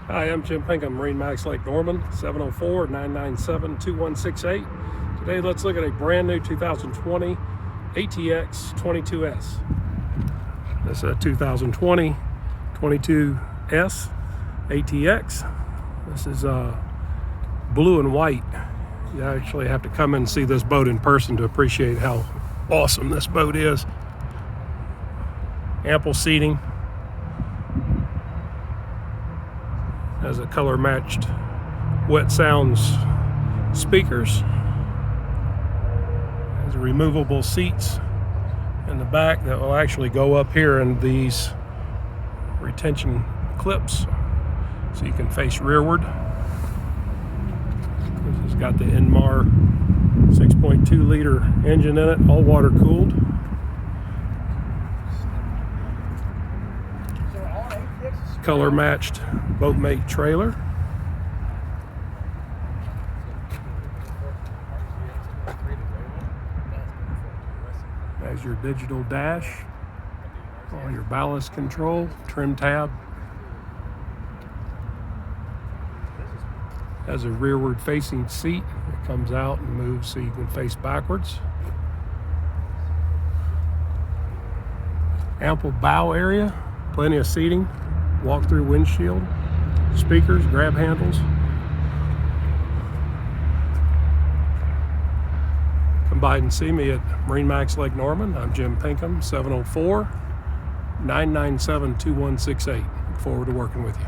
Hi, I'm Jim Pinkham, MarineMax Lake Norman, 704-997-2168. Today, let's look at a brand new 2020 ATX 22S. This is a 2020 22S ATX. This is blue and white. You actually have to come and see this boat in person to appreciate how awesome this boat is. Ample seating. Has a color matched Wet Sounds speakers. Has removable seats in the back that will actually go up here in these retention clips so you can face rearward. This has got the Inmar 6.2 liter engine in it, all water cooled. Color matched boatmate trailer. Has your digital dash, all your ballast control, trim tab. Has a rearward facing seat that comes out and moves so you can face backwards. Ample bow area, plenty of seating. Walk-through windshield, speakers, grab handles. Come by and see me at MarineMax Lake Norman. I'm Jim Pinkham, 704-997-2168. Look forward to working with you.